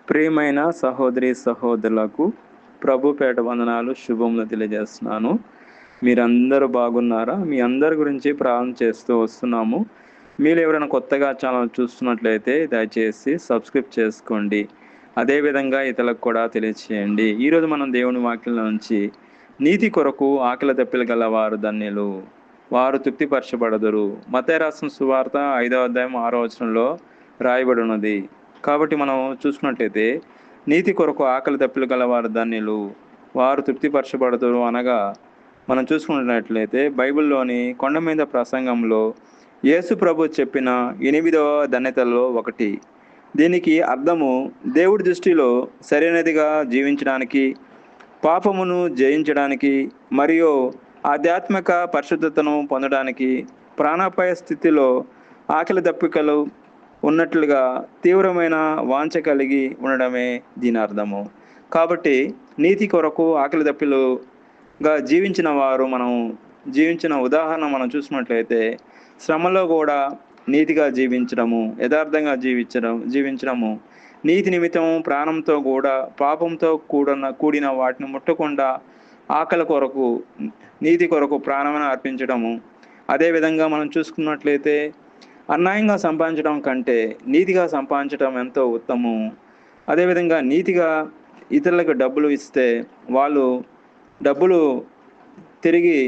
ప్రియమైన సహోదరి సహోదరులకు ప్రభుపేట వందనాలు శుభములు తెలియజేస్తున్నాను. మీరందరూ బాగున్నారా? మీ అందరి గురించి ప్రార్థన చేస్తూ వస్తున్నాము. మీరు ఎవరైనా కొత్తగా ఛానల్ చూస్తున్నట్లయితే దయచేసి సబ్స్క్రైబ్ చేసుకోండి. అదేవిధంగా ఇతరులకు కూడా తెలియచేయండి. ఈరోజు మనం దేవుని వాక్యం నుంచి నీతి కొరకు ఆకలి దప్పిలు గల వారు ధన్యులు, వారు తృప్తిపరచబడదురు. మత్తయి రాసిన సువార్త 5వ అధ్యాయం 6వ వచనంలో రాయబడి ఉన్నది. కాబట్టి మనం చూసుకున్నట్లయితే నీతి కొరకు ఆకలి దప్పిలు గలవారు ధన్యులు, వారు తృప్తిపరచబడతారు అనగా మనం చూసుకున్నట్లయితే బైబిల్లోని కొండ మీద ప్రసంగంలో యేసు ప్రభు చెప్పిన 8వ ధన్యతల్లో ఒకటి. దీనికి అర్థము దేవుడి దృష్టిలో సరైనదిగా జీవించడానికి, పాపమును జయించడానికి మరియు ఆధ్యాత్మిక పరిశుద్ధతను పొందడానికి ప్రాణాపాయ స్థితిలో ఆకలి దప్పికలు ఉన్నట్లుగా తీవ్రమైన వాంఛ కలిగి ఉండడమే దీని అర్థము. కాబట్టి నీతి కొరకు ఆకలి దప్పిలుగా జీవించిన వారు మనం జీవించిన ఉదాహరణ మనం చూసినట్లయితే శ్రమలో కూడా నీతిగా జీవించడము, యథార్థంగా జీవించడము, నీతి నిమిత్తం ప్రాణంతో కూడా పాపంతో కూడిన వాటిని ముట్టకుండా ఆకలి కొరకు నీతి కొరకు ప్రాణమైన అర్పించడము. అదేవిధంగా మనం చూసుకున్నట్లయితే అన్యాయంగా సంపాదించడం కంటే నీతిగా సంపాదించడం ఎంతో ఉత్తమం. అదేవిధంగా నీతిగా ఇతరులకు డబ్బులు ఇస్తే వాళ్ళు డబ్బులు తిరిగి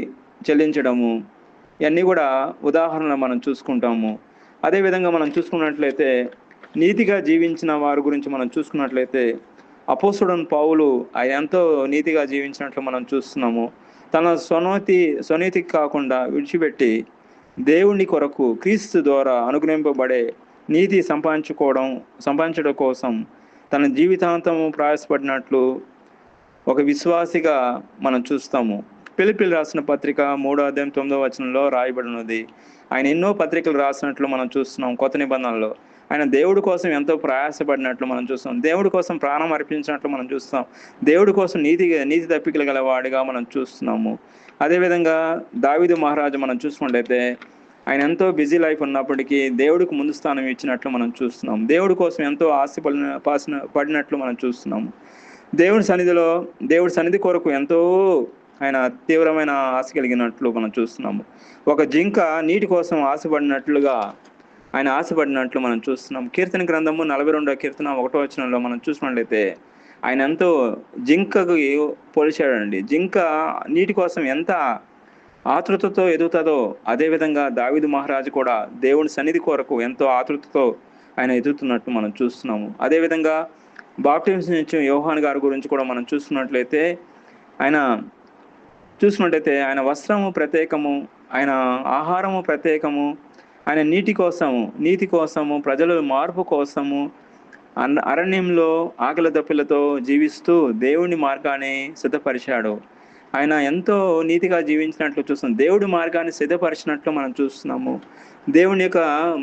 చెల్లించడము, ఇవన్నీ కూడా ఉదాహరణలు మనం చూసుకుంటాము. అదేవిధంగా మనం చూసుకున్నట్లయితే నీతిగా జీవించిన వారి గురించి మనం చూసుకున్నట్లయితే అపోస్తలుడైన పౌలు ఆయన ఎంతో నీతిగా జీవించినట్లు మనం చూస్తున్నాము. తన స్వనీతికి కాకుండా విడిచిపెట్టి దేవుని కొరకు క్రీస్తు ద్వారా అనుగ్రహింపబడే నీతి సంపాదించడం కోసం తన జీవితాంతము ప్రయాసపడినట్లు ఒక విశ్వాసిగా మనం చూస్తాము. ఫిలిప్పీయులకు రాసిన పత్రిక 3వ అధ్యాయం 9వ వచనంలో రాయబడినది. ఆయన ఎన్నో పత్రికలు రాసినట్లు మనం చూస్తున్నాం. కొత్త నిబంధనలో ఆయన దేవుడి కోసం ఎంతో ప్రయాసపడినట్లు మనం చూస్తాం. దేవుడి కోసం ప్రాణం అర్పించినట్లు మనం చూస్తాం. దేవుడి కోసం నీతి దప్పికలు గలవాడిగా మనం చూస్తున్నాము. అదేవిధంగా దావీదు మహారాజు మనం చూసుకున్నట్లయితే ఆయన ఎంతో బిజీ లైఫ్ ఉన్నప్పటికీ దేవుడికి ముందు స్థానం ఇచ్చినట్లు మనం చూస్తున్నాం. దేవుడి కోసం ఎంతో పడినట్లు మనం చూస్తున్నాము. దేవుడి సన్నిధి కొరకు ఎంతో ఆయన తీవ్రమైన ఆశ కలిగినట్లు మనం చూస్తున్నాము. ఒక జింక నీటి కోసం ఆశపడినట్లు మనం చూస్తున్నాం. కీర్తన గ్రంథము 42వ కీర్తన 1వ వచనంలో మనం చూసినట్లయితే ఆయన ఎంతో జింకకు పోల్చాడండి. జింక నీటి కోసం ఎంత ఆతృతతో ఎదుగుతుందో అదేవిధంగా దావీదు మహారాజు కూడా దేవుని సన్నిధి కొరకు ఎంతో ఆతృతతో ఆయన ఎదుగుతున్నట్టు మనం చూస్తున్నాము. అదేవిధంగా బాప్టిజం ఇచ్చిన యోహాను గారి గురించి కూడా మనం చూసుకున్నట్లయితే ఆయన వస్త్రము ప్రత్యేకము, ఆయన ఆహారము ప్రత్యేకము, ఆయన నీతి కోసము ప్రజల మార్పు కోసము అరణ్యంలో ఆకలి దప్పిలతో జీవిస్తూ దేవుని మార్గాన్ని సిద్ధపరిచాడు. ఆయన ఎంతో నీతిగా జీవించినట్లు చూస్తున్నాం. దేవుడి మార్గాన్ని సిద్ధపరిచినట్లు మనం చూస్తున్నాము. దేవుని యొక్క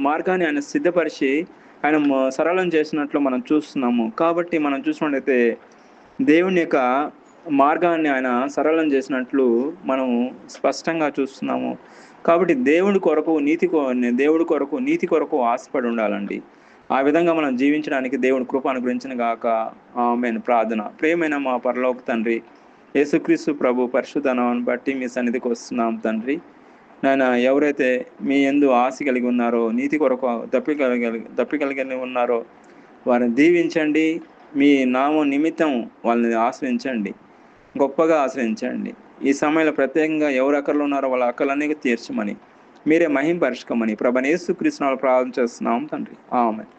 మార్గాన్ని ఆయన సిద్ధపరిచి ఆయన సరళం చేసినట్లు మనం చూస్తున్నాము. కాబట్టి మనం చూసినట్లయితే దేవుని యొక్క మార్గాన్ని ఆయన సరళం చేసినట్లు మనం స్పష్టంగా చూస్తున్నాము. కాబట్టి దేవుడి కొరకు నీతి కొరకు ఆశపడి ఉండాలండి. ఆ విధంగా మనం జీవించడానికి దేవుడి కృప అనుగ్రహించిన గాక. ఆమేన్. ప్రార్థన. ప్రియమైన మా పరలోక తండ్రి యేసుక్రీస్తు ప్రభు పరిశుద్ధనామమును బట్టి మీ సన్నిధికి వస్తున్నాం తండ్రి. నాయన ఎవరైతే మీ యందు ఆశ కలిగి ఉన్నారో, నీతి కొరకు దప్పికలిగి ఉన్నారో వారిని దీవించండి. మీ నామం నిమిత్తం వాళ్ళని ఆశ్రయించండి, గొప్పగా ఆశ్రయించండి. ఈ సమయంలో ప్రత్యేకంగా ఎవరు అక్కర్లు ఉన్నారో వాళ్ళ అక్కలన్నీ తీర్చమని, మీరే మహింపరచుకోమని ప్రభువైన యేసుక్రీస్తు నామములో ప్రార్థన చేస్తున్నాం తండ్రి. ఆమేన్.